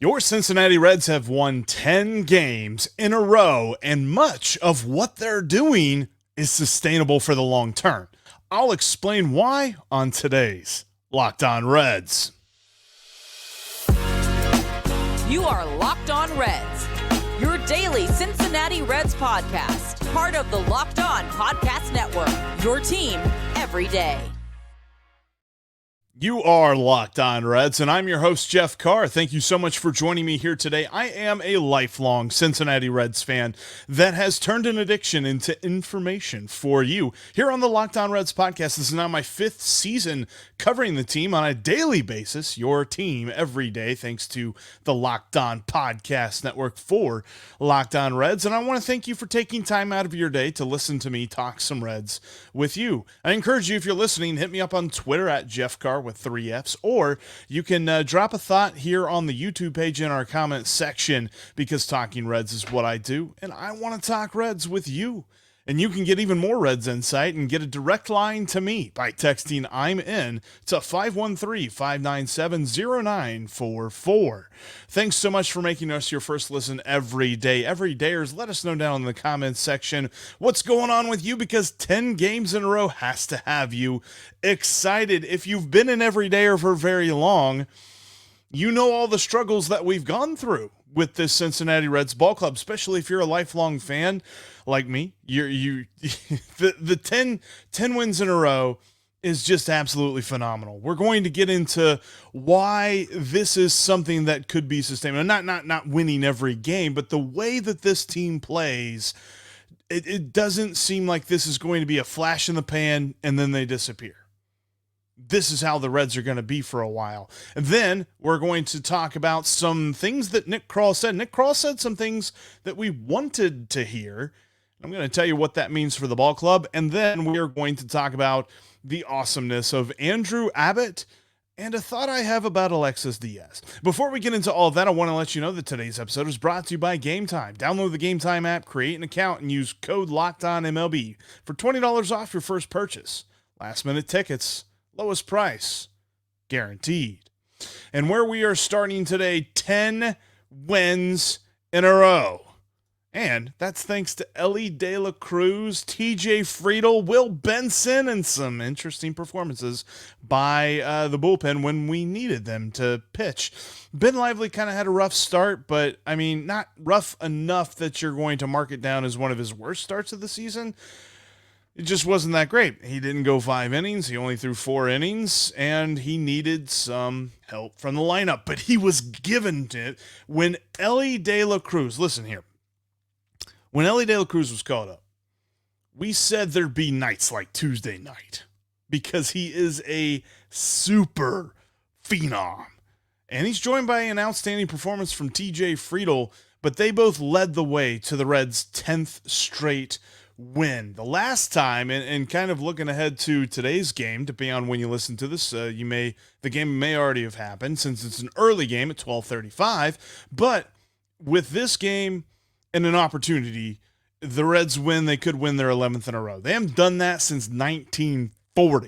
Your Cincinnati Reds have won 10 games in a row, and much of what they're doing is sustainable for the long term. I'll explain why on today's Locked On Reds. You are Locked On Reds, your daily Cincinnati Reds podcast, part of the Locked On Podcast Network, your team every day. You are Locked On Reds, and I'm your host, Jeff Carr. Thank you so much for joining me here today. I am a lifelong Cincinnati Reds fan that has turned an addiction into information for you. Here on the Locked On Reds podcast, this is now my 5th season covering the team on a daily basis, your team every day, thanks to the Locked On Podcast Network for Locked On Reds. And I want to thank you for taking time out of your day to listen to me talk some Reds with you. I encourage you, if you're listening, hit me up on Twitter at Jeff Carr with 3 F's, or you can drop a thought here on the YouTube page in our comment section, because talking Reds is what I do, and I want to talk Reds with you. And you can get even more Reds insight and get a direct line to me by texting I'm in to 513-597-0944. Thanks so much for making us your first listen every day. Everydayers, let us know down in the comments section what's going on with you, because 10 games in a row has to have you excited. If you've been an everydayer for very long, you know all the struggles that we've gone through with this Cincinnati Reds ball club, especially if you're a lifelong fan like me. The 10 wins in a row is just absolutely phenomenal. We're going to get into why this is something that could be sustainable. Not winning every game, but the way that this team plays, it doesn't seem like this is going to be a flash in the pan and then they disappear. This is how the Reds are going to be for a while. And then we're going to talk about some things that Nick Krall said. Nick Krall said some things that we wanted to hear. I'm going to tell you what that means for the ball club. And then we are going to talk about the awesomeness of Andrew Abbott and a thought I have about Alexis Díaz. Before we get into all of that, I want to let you know that today's episode is brought to you by Game Time. Download the Game Time app, create an account, and use code LOCKEDONMLB for $20 off your first purchase. Last minute tickets, lowest price, guaranteed. And where we are starting today, 10 wins in a row. And that's thanks to Elly De La Cruz, TJ Friedl, Will Benson, and some interesting performances by the bullpen when we needed them to pitch. Ben Lively kind of had a rough start, but I mean, not rough enough that you're going to mark it down as one of his worst starts of the season. It just wasn't that great. He didn't go 5 innings. He only threw 4 innings, and he needed some help from the lineup. But he was given it when Elly De La Cruz, listen here, when Elly De La Cruz was called up, we said there'd be nights like Tuesday night, because he is a super phenom. And he's joined by an outstanding performance from TJ Friedl, but they both led the way to the Reds' 10th straight win. The last time, and kind of looking ahead to today's game, depending on when you listen to this, the game may already have happened since it's an early game at 12:35. But with this game and an opportunity, the Reds win. They could win their 11th in a row. They haven't done that since 1940.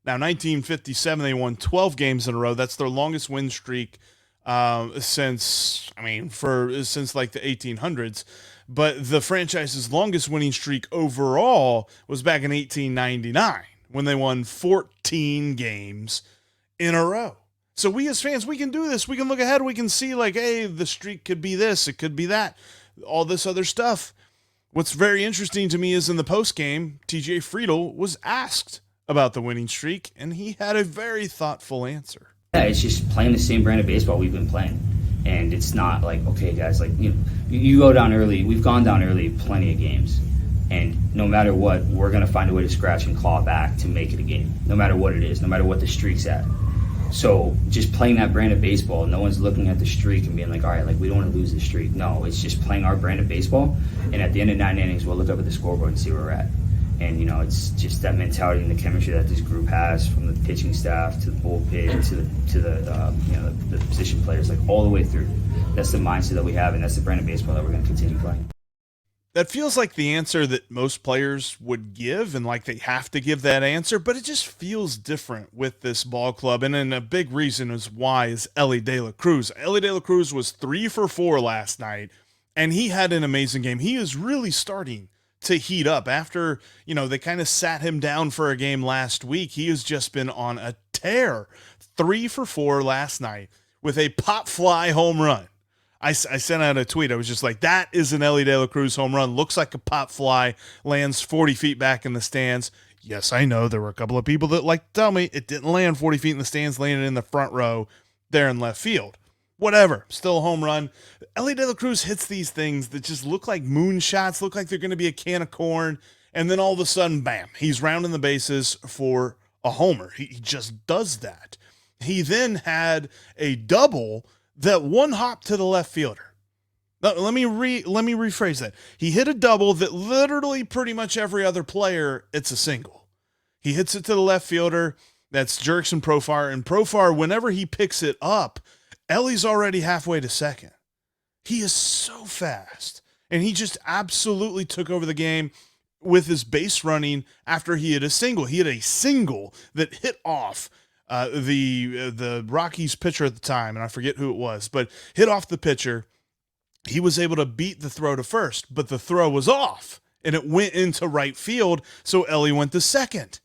Now, 1957, they won 12 games in a row. That's their longest win streak since like the 1800s. But the franchise's longest winning streak overall was back in 1899 when they won 14 games in a row. So we as fans, we can do this. We can look ahead. We can see like, hey, the streak could be this. It could be that. All this other stuff. What's very interesting to me is in the postgame, TJ Friedl was asked about the winning streak, and he had a very thoughtful answer. Yeah, it's just playing the same brand of baseball we've been playing. And it's not like, okay, guys, like, you go down early. We've gone down early plenty of games. And no matter what, we're going to find a way to scratch and claw back to make it a game, no matter what it is, no matter what the streak's at. So just playing that brand of baseball, no one's looking at the streak and being like, all right, like, we don't want to lose the streak. No, it's just playing our brand of baseball. And at the end of 9 innings, we'll look up at the scoreboard and see where we're at. And, it's just that mentality and the chemistry that this group has, from the pitching staff to the bullpen to the position players, like all the way through. That's the mindset that we have, and that's the brand of baseball that we're going to continue playing. That feels like the answer that most players would give, and like they have to give that answer, but it just feels different with this ball club. And then a big reason is why is Elly De La Cruz. Elly De La Cruz was 3 for 4 last night, and he had an amazing game. He is really starting to heat up after, they kind of sat him down for a game last week. He has just been on a tear. 3 for 4 last night with a pop fly home run. I sent out a tweet. I was just like, that is an Elly De La Cruz home run. Looks like a pop fly, lands 40 feet back in the stands. Yes, I know there were a couple of people that like to tell me it didn't land 40 feet in the stands, landed in the front row there in left field. Whatever, still a home run. Elly De La Cruz hits these things that just look like moonshots, look like they're going to be a can of corn, and then all of a sudden, bam, he's rounding the bases for a homer. He just does that. He then had a double that one hop to the left fielder. Now, let me rephrase that. He hit a double that literally pretty much every other player, it's a single. He hits it to the left fielder. That's Jurickson Profar. And Profar, whenever he picks it up, Elly's already halfway to second. He is so fast. And he just absolutely took over the game with his base running after he hit a single. He hit a single that hit off the Rockies pitcher at the time, and I forget who it was, but hit off the pitcher. He was able to beat the throw to first, but the throw was off, and it went into right field, so Elly went to second.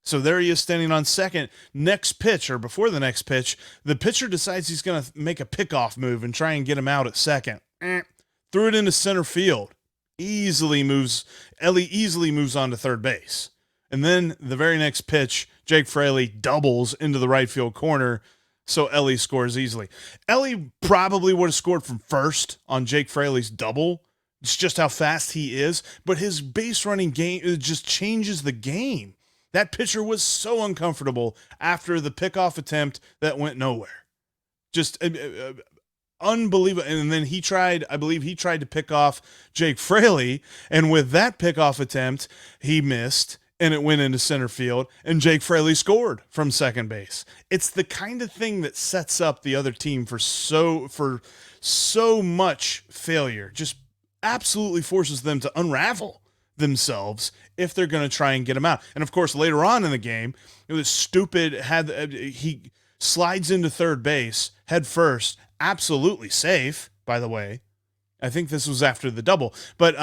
So there he is standing on second. Next pitch, or before the next pitch, the pitcher decides he's going to make a pickoff move and try and get him out at second. Threw it into center field. Elly easily moves on to third base. And then the very next pitch, Jake Friedl doubles into the right field corner, so Elly scores easily. Elly probably would have scored from first on Jake Friedl's double. It's just how fast he is, but his base running game, it just changes the game. That pitcher was so uncomfortable after the pickoff attempt that went nowhere. Just unbelievable. And then I believe he tried to pick off Jake Friedl, and with that pickoff attempt, he missed, and it went into center field, and Jake Friedl scored from second base. It's the kind of thing that sets up the other team for so much failure. Just absolutely forces them to unravel themselves if they're going to try and get him out. And of course, later on in the game, it was stupid. He slides into third base head first, absolutely safe, by the way. I think this was after the double, but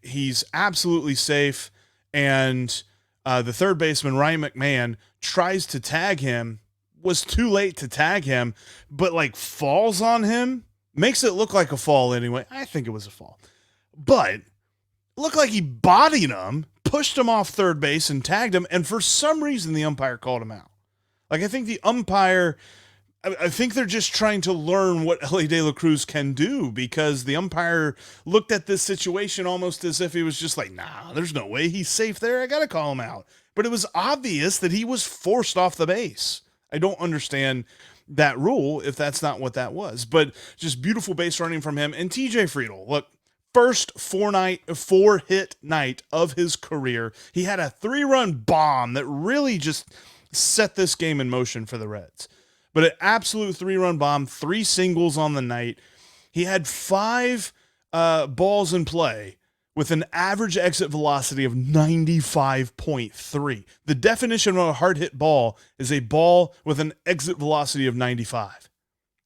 he's absolutely safe. And the third baseman, Ryan McMahon, tries to tag him, was too late to tag him, but falls on him, makes it look like a fall anyway. I think it was a fall, but looked like he bodied him, pushed him off third base and tagged him. And for some reason, the umpire called him out. I think the umpire, I think they're just trying to learn what Elly De La Cruz can do, because the umpire looked at this situation almost as if he was just like, nah, there's no way he's safe there. I got to call him out. But it was obvious that he was forced off the base. I don't understand that rule if that's not what that was. But just beautiful base running from him. And TJ Friedl, look, first 4-hit night of his career. He had a 3-run bomb that really just set this game in motion for the Reds. But an absolute 3-run bomb, 3 singles on the night. He had 5 balls in play with an average exit velocity of 95.3. The definition of a hard hit ball is a ball with an exit velocity of 95.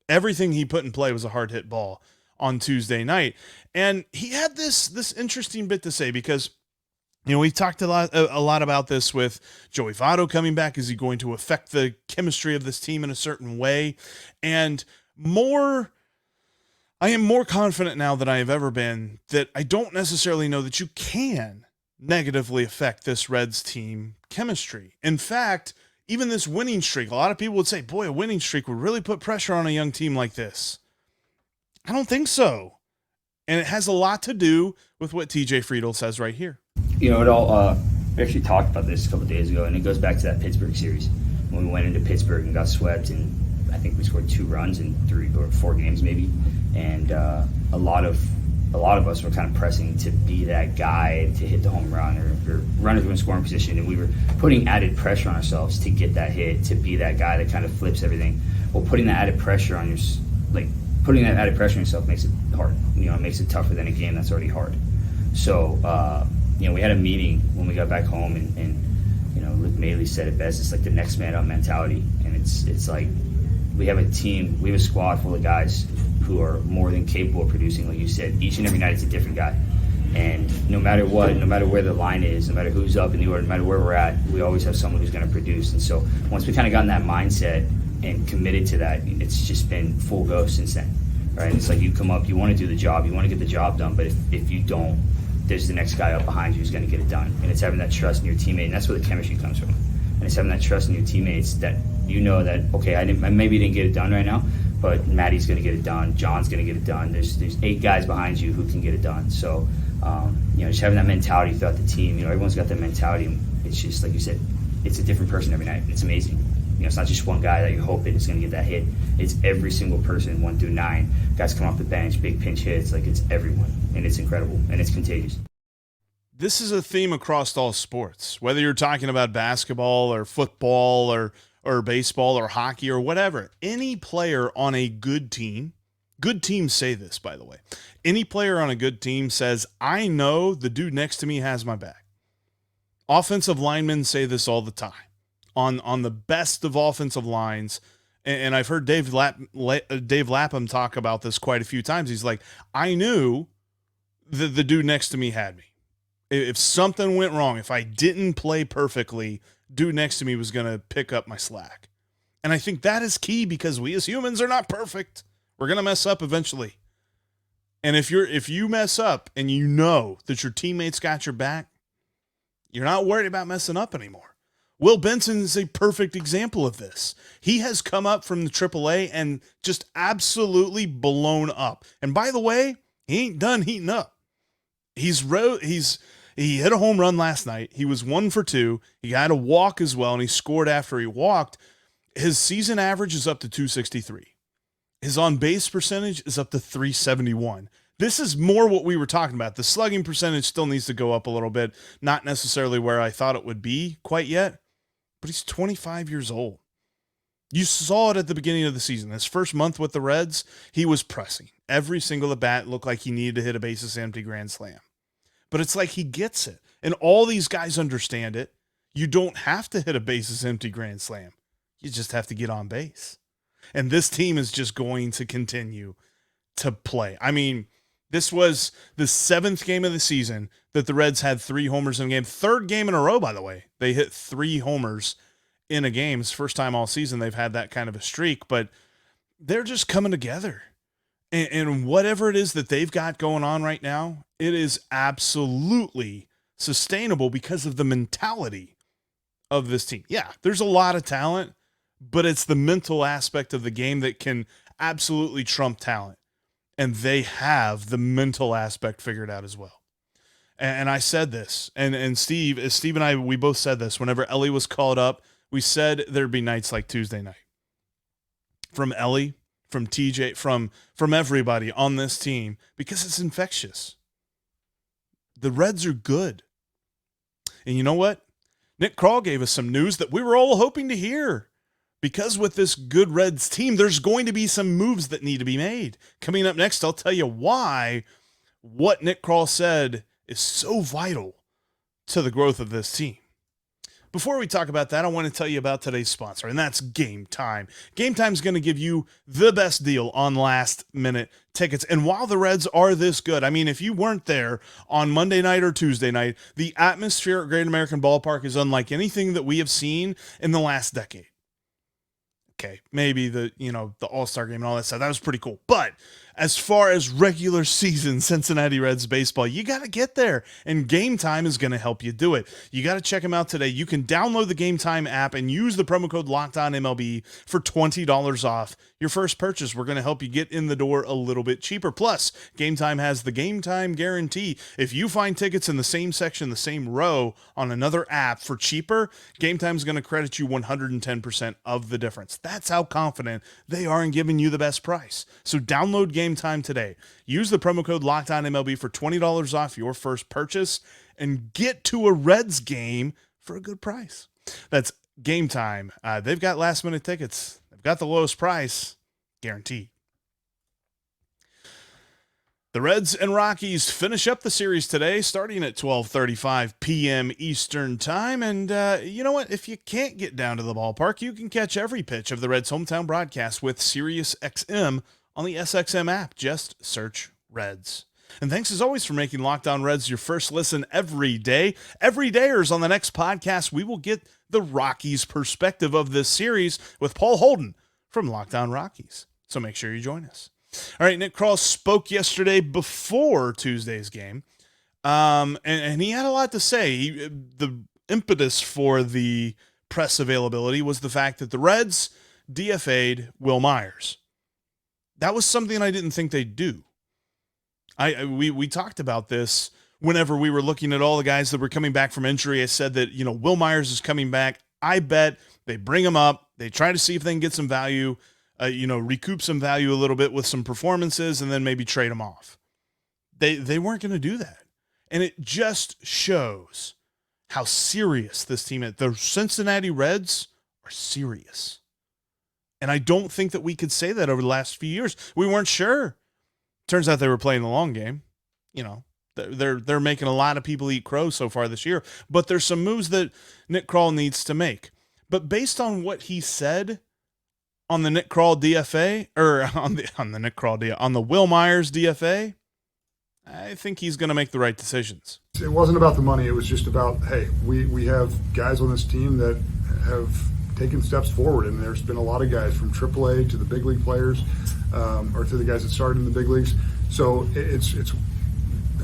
Everything he put in play was a hard hit ball on Tuesday night. And he had this interesting bit to say, because we talked a lot about this with Joey Votto coming back. Is he going to affect the chemistry of this team in a certain way? And I am more confident now than I have ever been that I don't necessarily know that you can negatively affect this Reds team chemistry. In fact, even this winning streak, a lot of people would say, boy, a winning streak would really put pressure on a young team like this. I don't think so. And it has a lot to do with what TJ Friedl says right here. We actually talked about this a couple of days ago, and it goes back to that Pittsburgh series when we went into Pittsburgh and got swept, and I think we scored 2 runs in 3 or 4 games maybe. And a lot of us were kind of pressing to be that guy to hit the home run, or runners were in scoring position, and we were putting added pressure on ourselves to get that hit, to be that guy that kind of flips everything. Well, putting that added pressure on yourself makes it hard. It makes it tougher than a game that's already hard. So, we had a meeting when we got back home, and Luke Maley said it best. It's like the next man up mentality, and it's like we have a team, we have a squad full of guys who are more than capable of producing. Like you said, each and every night it's a different guy, and no matter what, no matter where the line is, no matter who's up in the order, no matter where we're at, we always have someone who's going to produce. And so once we kind of got in that mindset and committed to that, it's just been full go since then. Right? It's like you come up, you want to do the job, you want to get the job done, but if you don't, there's the next guy up behind you who's going to get it done. And it's having that trust in your teammate, and that's where the chemistry comes from. And it's having that trust in your teammates that you know that, okay, I maybe didn't get it done right now, but Maddie's going to get it done, John's going to get it done. There's 8 guys behind you who can get it done. So, just having that mentality throughout the team, everyone's got that mentality. And it's just, like you said, it's a different person every night. It's amazing. It's not just one guy that you're hoping is going to get that hit. It's every single person, 1 through 9. Guys come off the bench, big pinch hits. Like, it's everyone. And it's incredible. And it's contagious. This is a theme across all sports, whether you're talking about basketball or football or baseball or hockey or whatever. Any player on a good teams say this, by the way. Any player on a good team says, I know the dude next to me has my back. Offensive linemen say this all the time. On the best of offensive lines, and I've heard Dave Lapham talk about this quite a few times. He's like, I knew the dude next to me had me. If something went wrong, if I didn't play perfectly, dude next to me was going to pick up my slack. And I think that is key because we as humans are not perfect. We're going to mess up eventually. And if you mess up and you know that your teammates got your back, you're not worried about messing up anymore. Will Benson is a perfect example of this. He has come up from the AAA and just absolutely blown up. And by the way, he ain't done heating up. He hit a home run last night. He was 1 for 2. He had a walk as well, and he scored after he walked. His season average is up to 263. His on-base percentage is up to 371. This is more what we were talking about. The slugging percentage still needs to go up a little bit. Not necessarily where I thought it would be quite yet, but he's 25 years old. You saw it at the beginning of the season. His first month with the Reds, he was pressing. Every single at bat looked like he needed to hit a bases empty grand slam. But it's like he gets it. And all these guys understand it. You don't have to hit a bases empty grand slam. You just have to get on base. And this team is just going to continue to play. I mean, this was the 7th game of the season that the Reds had 3 homers in a game. 3rd game in a row, by the way. They hit 3 homers in a game. It's the first time all season they've had that kind of a streak, but they're just coming together. And whatever it is that they've got going on right now, it is absolutely sustainable because of the mentality of this team. Yeah, there's a lot of talent, but it's the mental aspect of the game that can absolutely trump talent. And they have the mental aspect figured out as well. And I said this, and Steve and I, we both said this whenever Elly was called up. We said there'd be nights like Tuesday night. From Elly, from TJ, from everybody on this team, because it's infectious. The Reds are good. And you know what? Nick Krall gave us some news that we were all hoping to hear. Because with this good Reds team, there's going to be some moves that need to be made. Coming up next, I'll tell you why what Nick Krall said is so vital to the growth of this team. Before we talk about that, I want to tell you about today's sponsor, and that's Game Time. Game Time is going to give you the best deal on last-minute tickets. And while the Reds are this good, I mean, if you weren't there on Monday night or Tuesday night, the atmosphere at Great American Ballpark is unlike anything that we have seen in the last decade. Okay, maybe the All-Star game and all that stuff, that was pretty cool. But as far as regular season Cincinnati Reds baseball, you got to get there, and Game Time is going to help you do it. You got to check them out today. You can download the Game Time app and use the promo code LOCKEDONMLB for $20 off your first purchase. We're going to help you get in the door a little bit cheaper. Plus, Game Time has the Game Time guarantee. If you find tickets in the same section, the same row on another app for cheaper, Game Time is going to credit you 110% of the difference. That's how confident they are in giving you the best price. So download Game Time today. Use the promo code LOCKEDONMLB for $20 off your first purchase and get to a Reds game for a good price. That's Game Time. They've got last-minute tickets. They've got the lowest price, guaranteed. The Reds and Rockies finish up the series today, starting at 12:35 p.m. Eastern Time. And you know what? If you can't get down to the ballpark, you can catch every pitch of the Reds' hometown broadcast with SiriusXM on the SXM app. Just search Reds. And thanks as always for making Locked On Reds your first listen every day. Every dayers on the next podcast, we will get the Rockies' perspective of this series with Paul Holden from Locked On Rockies. So make sure you join us. All right, Nick Krall spoke yesterday before Tuesday's game, and he had a lot to say. The impetus for the press availability was the fact that the Reds DFA'd Wil Myers. That was something I didn't think they'd do. We talked about this whenever we were looking at all the guys that were coming back from injury. I said that, Wil Myers is coming back. I bet they bring him up. They try to see if they can get some value, recoup some value a little bit with some performances, and then maybe trade him off. They weren't going to do that. And it just shows how serious this team is. The Cincinnati Reds are serious. And I don't think that we could say that over the last few years. We weren't sure. Turns out they were playing the long game. They're making a lot of people eat crow so far this year. But there's some moves that Nick Krall needs to make. But based on what he said on the Nick Krall DFA, or on the Wil Myers DFA, I think he's going to make the right decisions. It wasn't about the money. It was just about, hey, we have guys on this team that have taken steps forward, and there's been a lot of guys from AAA to the big league players, or to the guys that started in the big leagues. So it's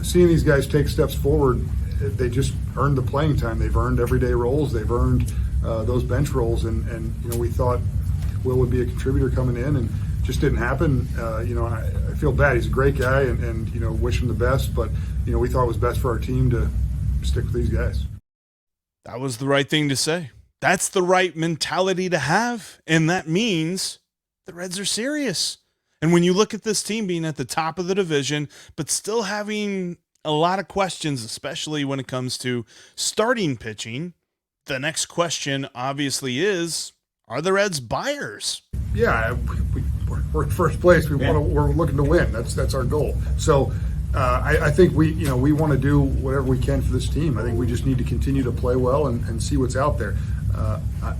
seeing these guys take steps forward. They just earned the playing time. They've earned everyday roles. They've earned those bench roles, and we thought Wil would be a contributor coming in, and just didn't happen. I feel bad. He's a great guy, and wish him the best. But we thought it was best for our team to stick with these guys. That was the right thing to say. That's the right mentality to have, and that means the Reds are serious. And when you look at this team being at the top of the division, but still having a lot of questions, especially when it comes to starting pitching, the next question obviously is, are the Reds buyers? Yeah, we're in first place. We're looking to win. That's our goal. So I think we want to do whatever we can for this team. I think we just need to continue to play well and see what's out there.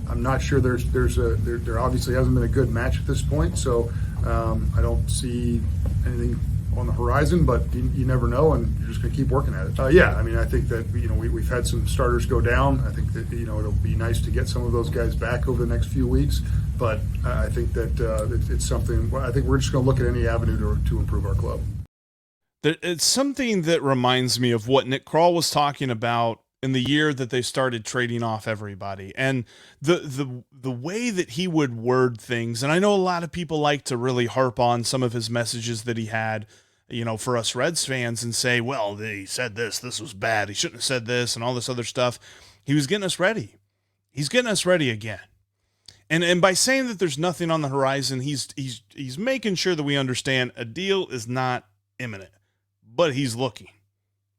I'm not sure there obviously hasn't been a good match at this point. So I don't see anything on the horizon, but you never know, and you're just going to keep working at it. I think that we've had some starters go down. I think that it'll be nice to get some of those guys back over the next few weeks, but I think that it's something. I think we're just going to look at any avenue to improve our club. It's something that reminds me of what Nick Krall was talking about in the year that they started trading off everybody, and the way that he would word things. And I know a lot of people like to really harp on some of his messages that he had, for us Reds fans, and say, well, he said this was bad. He shouldn't have said this and all this other stuff. He was getting us ready. He's getting us ready again. And by saying that there's nothing on the horizon, he's making sure that we understand a deal is not imminent, but he's looking.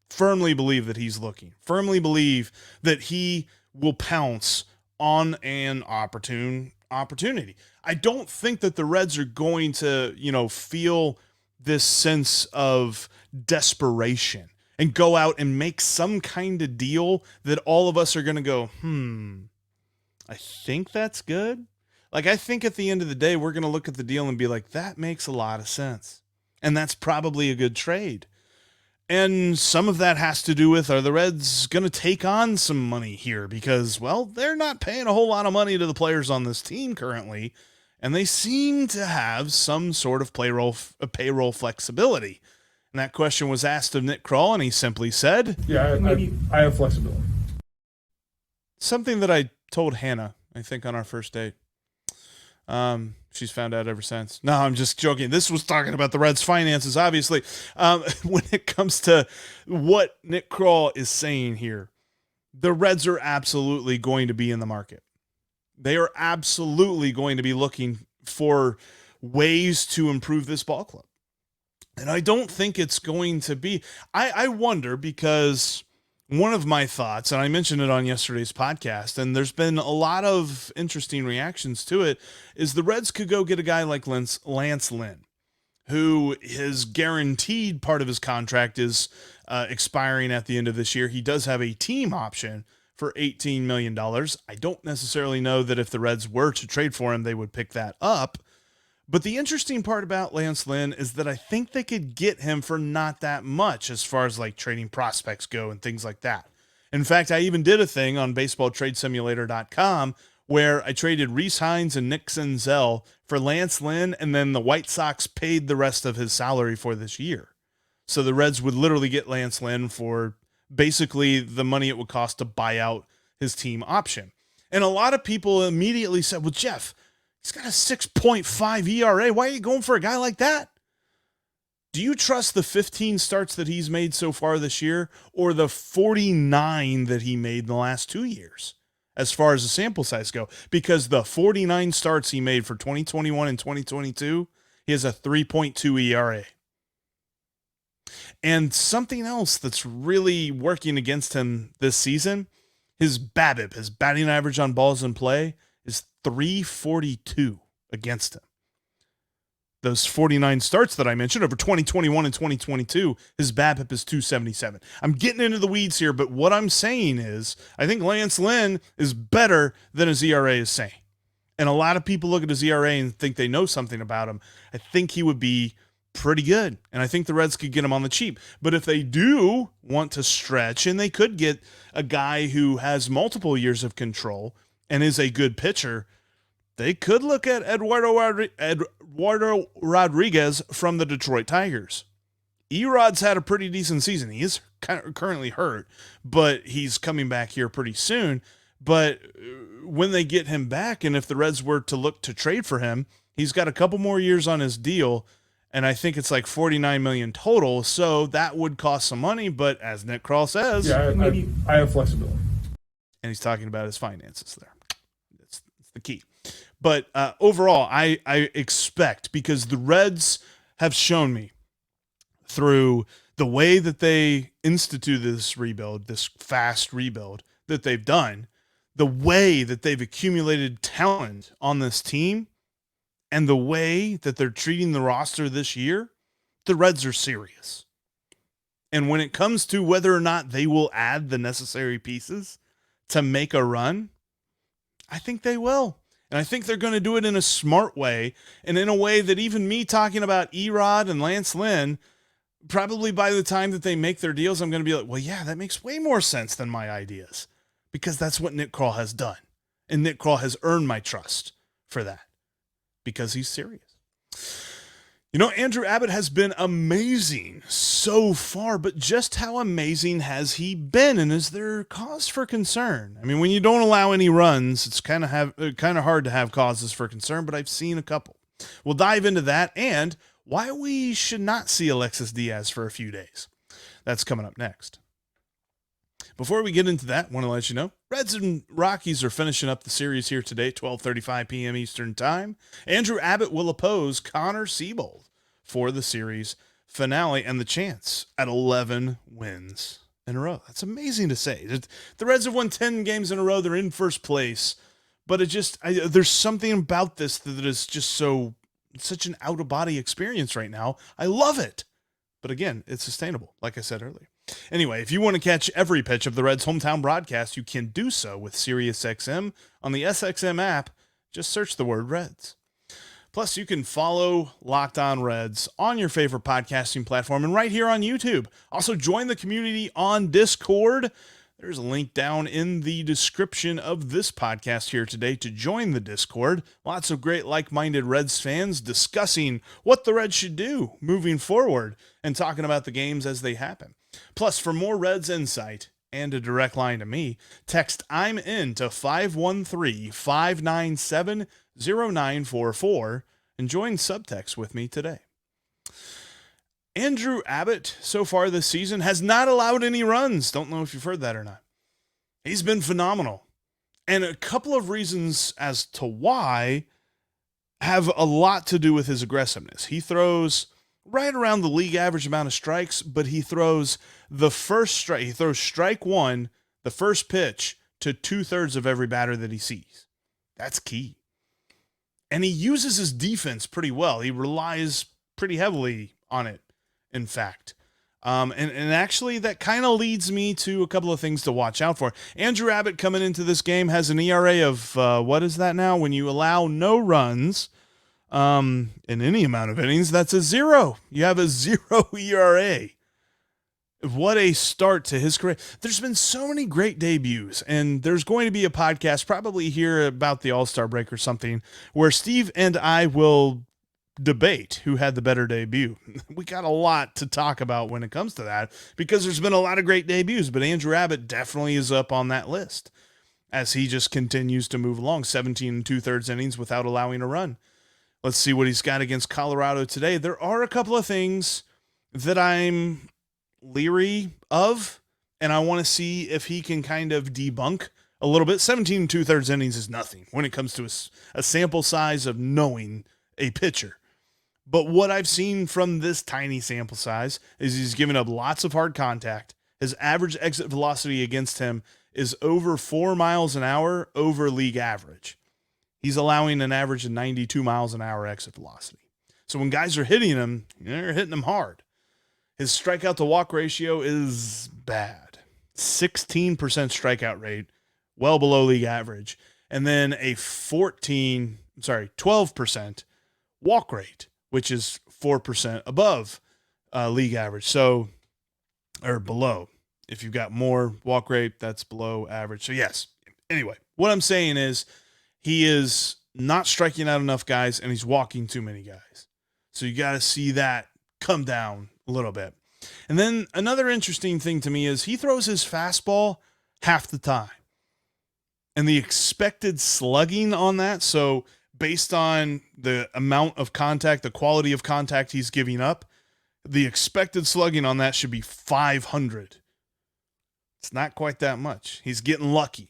Firmly believe that he's looking. Firmly believe that he will pounce on an opportunity. I don't think that the Reds are going to, feel this sense of desperation and go out and make some kind of deal that all of us are going to go, I think that's good. Like, I think at the end of the day, we're going to look at the deal and be like, that makes a lot of sense. And that's probably a good trade. And some of that has to do with, are the Reds going to take on some money here? Because, well, they're not paying a whole lot of money to the players on this team currently, and they seem to have some sort of payroll flexibility. And that question was asked of Nick Krall, and he simply said, yeah, I have flexibility. Something that I told Hannah, I think, on our first date. She's found out ever since. No, I'm just joking. This was talking about the Reds' finances, obviously. When it comes to what Nick Krall is saying here, the Reds are absolutely going to be in the market. They are absolutely going to be looking for ways to improve this ball club. And I don't think it's going to be. I wonder, because one of my thoughts, and I mentioned it on yesterday's podcast, and there's been a lot of interesting reactions to it, is the Reds could go get a guy like Lance Lynn. who his guaranteed part of his contract is expiring at the end of this year. He does have a team option for $18 million. I don't necessarily know that if the Reds were to trade for him, they would pick that up. But the interesting part about Lance Lynn is that I think they could get him for not that much as far as like trading prospects go and things like that. In fact, I even did a thing on baseballtradesimulator.com where I traded Rhys Hines and Nick Senzel for Lance Lynn, and then the White Sox paid the rest of his salary for this year. So the Reds would literally get Lance Lynn for basically the money it would cost to buy out his team option. And a lot of people immediately said, well, Jeff, he's got a 6.5 ERA. Why are you going for a guy like that? Do you trust the 15 starts that he's made so far this year or the 49 that he made in the last 2 years as far as the sample size go? Because the 49 starts he made for 2021 and 2022, he has a 3.2 ERA. And something else that's really working against him this season, his BABIP, his batting average on balls in play, is 342 against him. Those 49 starts that I mentioned over 2021 and 2022, his BABIP is 277. I'm getting into the weeds here, but what I'm saying is I think Lance Lynn is better than his ERA is saying. And a lot of people look at his ERA and think they know something about him. I think he would be pretty good, and I think the Reds could get him on the cheap. But if they do want to stretch, and they could get a guy who has multiple years of control and is a good pitcher, they could look at Eduardo Rodriguez from the Detroit Tigers. Erod's had a pretty decent season. He is currently hurt, but he's coming back here pretty soon. But when they get him back, and if the Reds were to look to trade for him, he's got a couple more years on his deal, and I think it's like $49 million total, so that would cost some money. But as Nick Krall says, yeah, I have flexibility. And he's talking about his finances there. That's the key. But overall, I expect, because the Reds have shown me through the way that they instituted this rebuild, this fast rebuild that they've done, the way that they've accumulated talent on this team, and the way that they're treating the roster this year, the Reds are serious. And when it comes to whether or not they will add the necessary pieces to make a run, I think they will. And I think they're going to do it in a smart way, and in a way that even me talking about Erod and Lance Lynn, probably by the time that they make their deals, I'm going to be like, well, yeah, that makes way more sense than my ideas, because that's what Nick Krall has done. And Nick Krall has earned my trust for that, because he's serious. You know, Andrew Abbott has been amazing so far, but just how amazing has he been? And is there cause for concern? I mean, when you don't allow any runs, it's kind of hard to have causes for concern, but I've seen a couple. We'll dive into that and why we should not see Alexis Díaz for a few days. That's coming up next. Before we get into that, I want to let you know, Reds and Rockies are finishing up the series here today, 12:35 p.m. Eastern Time. Andrew Abbott will oppose Connor Siebold for the series finale and the chance at 11 wins in a row. That's amazing to say. The Reds have won 10 games in a row. They're in first place, but there's something about this that is just such an out-of-body experience right now. I love it. But again, it's sustainable, like I said earlier. Anyway, if you want to catch every pitch of the Reds' hometown broadcast, you can do so with SiriusXM on the SXM app. Just search the word Reds. Plus, you can follow Locked On Reds on your favorite podcasting platform and right here on YouTube. Also, join the community on Discord. There's a link down in the description of this podcast here today to join the Discord. Lots of great like-minded Reds fans discussing what the Reds should do moving forward and talking about the games as they happen. Plus, for more Reds insight and a direct line to me, text I'm in to 513-597-0944 and join Subtext with me today. Andrew Abbott, so far this season, has not allowed any runs. Don't know if you've heard that or not. He's been phenomenal. And a couple of reasons as to why have a lot to do with his aggressiveness. He throws right around the league average amount of strikes, but he throws the first strike. He throws strike one, the first pitch, to 2/3 of every batter that he sees. That's key. And he uses his defense pretty well. He relies pretty heavily on it, in fact. And actually, that kind of leads me to a couple of things to watch out for. Andrew Abbott coming into this game has an ERA of, what is that now? When you allow no runs in any amount of innings, that's a 0. You have a 0 ERA. What a start to his career. There's been so many great debuts, and there's going to be a podcast probably here about the All-Star break or something where Steve and I will debate who had the better debut. We got a lot to talk about when it comes to that because there's been a lot of great debuts, but Andrew Abbott definitely is up on that list as he just continues to move along. 17 2/3 innings without allowing a run. Let's see what he's got against Colorado today. There are a couple of things that I'm leery of, and I want to see if he can kind of debunk a little bit. 17 2/3 innings is nothing when it comes to a sample size of knowing a pitcher. But what I've seen from this tiny sample size is he's given up lots of hard contact. His average exit velocity against him is over 4 miles an hour over league average. He's allowing an average of 92 miles an hour exit velocity. So when guys are hitting him, they're hitting him hard. His strikeout to walk ratio is bad. 16% strikeout rate, well below league average. And then a 12% walk rate, which is 4% above league average. So, or below. If you've got more walk rate, that's below average. So yes. Anyway, what I'm saying is he is not striking out enough guys and he's walking too many guys. So you got to see that come down a little bit. And then another interesting thing to me is he throws his fastball half the time. And the expected slugging on that, so based on the amount of contact, the quality of contact he's giving up, the expected slugging on that should be 500. It's not quite that much. He's getting lucky.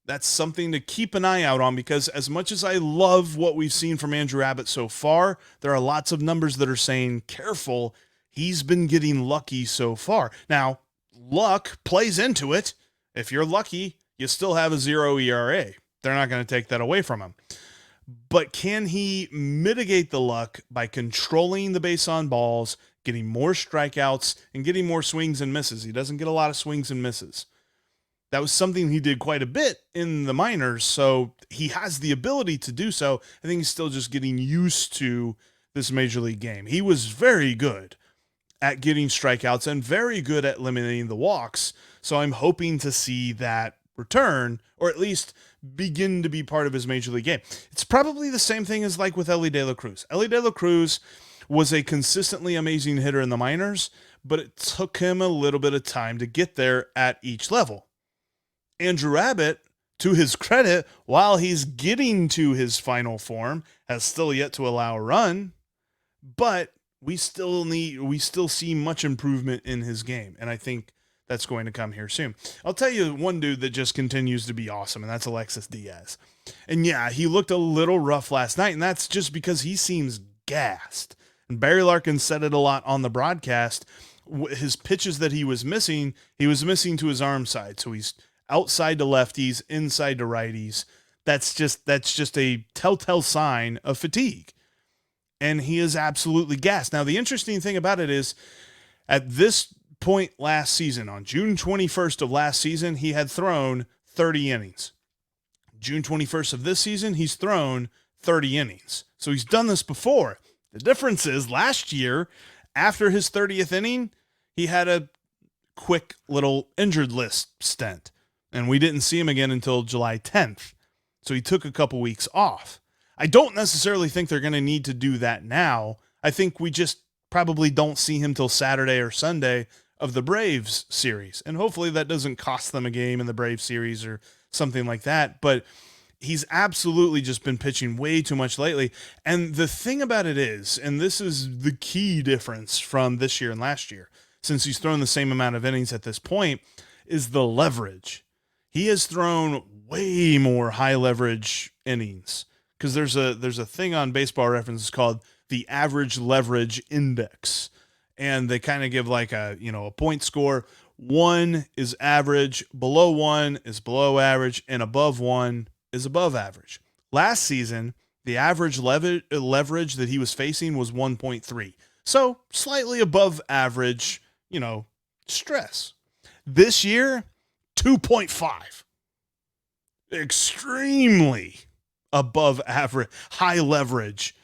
That's something to keep an eye out on because as much as I love what we've seen from Andrew Abbott so far, there are lots of numbers that are saying, careful, he's been getting lucky so far. Now, luck plays into it. If you're lucky, you still have a 0 ERA. They're not going to take that away from him. But can he mitigate the luck by controlling the base on balls, getting more strikeouts, and getting more swings and misses? He doesn't get a lot of swings and misses. That was something he did quite a bit in the minors, so he has the ability to do so. I think he's still just getting used to this major league game. He was very good at getting strikeouts and very good at eliminating the walks, so I'm hoping to see that return, or at least begin to be part of his major league game. It's probably the same thing as like with Elly De La Cruz. Elly De La Cruz was a consistently amazing hitter in the minors, but it took him a little bit of time to get there at each level. Andrew Abbott, to his credit, while he's getting to his final form, has still yet to allow a run, but we still see much improvement in his game, and I think that's going to come here soon. I'll tell you one dude that just continues to be awesome, and that's Alexis Díaz. And yeah, he looked a little rough last night, and that's just because he seems gassed. And Barry Larkin said it a lot on the broadcast. His pitches that he was missing to his arm side. So he's outside to lefties, inside to righties. That's just a telltale sign of fatigue. And he is absolutely gassed. Now, the interesting thing about it is, at this point last season, on June 21st of last season, he had thrown 30 innings. June 21st of this season, he's thrown 30 innings. So he's done this before. The difference is last year, after his 30th inning, he had a quick little injured list stint, and we didn't see him again until July 10th. So he took a couple weeks off. I don't necessarily think they're going to need to do that now. I think we just probably don't see him till Saturday or Sunday of the Braves series. And hopefully that doesn't cost them a game in the Braves series or something like that. But he's absolutely just been pitching way too much lately. And the thing about it is, and this is the key difference from this year and last year, since he's thrown the same amount of innings at this point, is the leverage. He has thrown way more high leverage innings because there's a thing on Baseball Reference called the average leverage index. And they kind of give like a point score. 1 is average, below 1 is below average, and above 1 is above average. Last season, the The average leverage that he was facing was 1.3. So slightly above average, stress. This year, 2.5. Extremely above average, high leverage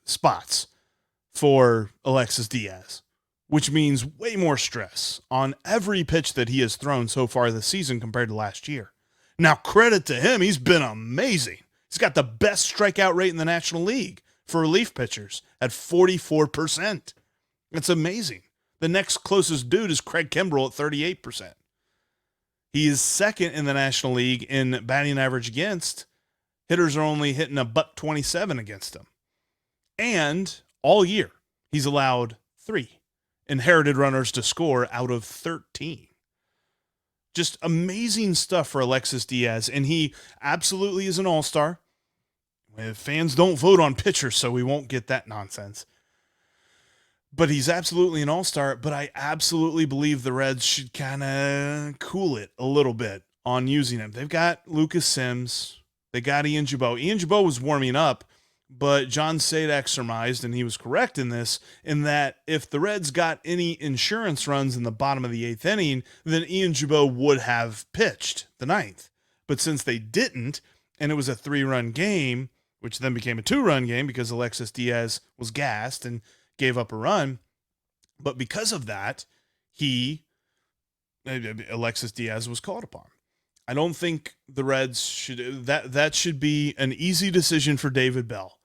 spots for Alexis Díaz, which means way more stress on every pitch that he has thrown so far this season compared to last year. Now, credit to him, he's been amazing. He's got the best strikeout rate in the National League for relief pitchers at 44%. That's amazing. The next closest dude is Craig Kimbrell at 38%. He is second in the National League in batting average against. Hitters are only hitting a .27 against him. And all year, he's allowed 3 inherited runners to score out of 13. Just amazing stuff for Alexis Díaz, and he absolutely is an all-star. Fans don't vote on pitchers, so we won't get that nonsense. But he's absolutely an all-star, but I absolutely believe the Reds should kind of cool it a little bit on using him. They've got Lucas Sims. They got Ian Gibaut. Ian Gibaut was warming up, but John Sadak surmised, and he was correct in this, in that if the Reds got any insurance runs in the bottom of the 8th inning, then Ian Gibaut would have pitched the 9th. But since they didn't, and it was a 3-run game, which then became a 2-run game because Alexis Díaz was gassed and gave up a run. But because of that, Alexis Díaz was called upon. I don't think the Reds should, that should be an easy decision for David Bell.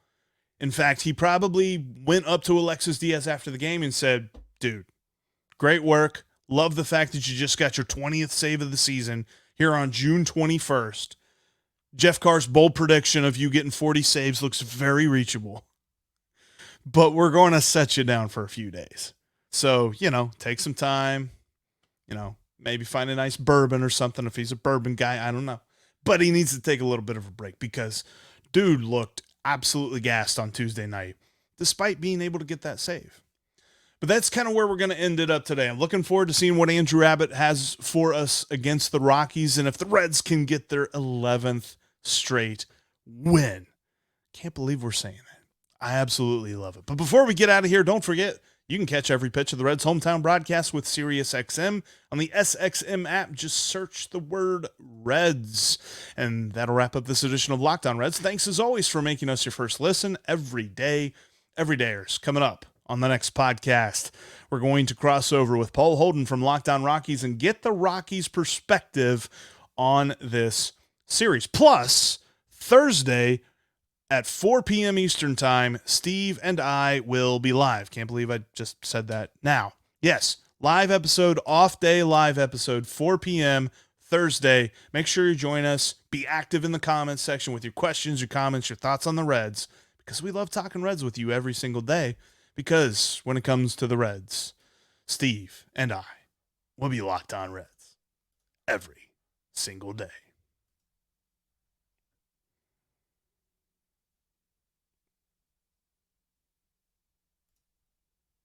In fact, he probably went up to Alexis Díaz after the game and said, dude, great work. Love the fact that you just got your 20th save of the season here on June 21st. Jeff Carr's bold prediction of you getting 40 saves looks very reachable. But we're going to set you down for a few days. So, take some time, maybe find a nice bourbon or something if he's a bourbon guy. I don't know. But he needs to take a little bit of a break because dude looked absolutely gassed on Tuesday night, despite being able to get that save. But that's kind of where we're going to end it up today. I'm looking forward to seeing what Andrew Abbott has for us against the Rockies and if the Reds can get their 11th straight win. Can't believe we're saying that. I absolutely love it. But before we get out of here, don't forget, you can catch every pitch of the Reds' hometown broadcast with SiriusXM on the SXM app. Just search the word Reds. And that'll wrap up this edition of Locked On Reds. Thanks as always for making us your first listen every day. Everydayers coming up on the next podcast. We're going to cross over with Paul Holden from Locked On Rockies and get the Rockies' perspective on this series. Plus, Thursday at 4 p.m. Eastern Time, Steve and I will be live. Can't believe I just said that now. Yes, live episode, off day live episode, 4 p.m. Thursday. Make sure you join us. Be active in the comments section with your questions, your comments, your thoughts on the Reds, because we love talking Reds with you every single day, because when it comes to the Reds, Steve and I will be Locked On Reds every single day.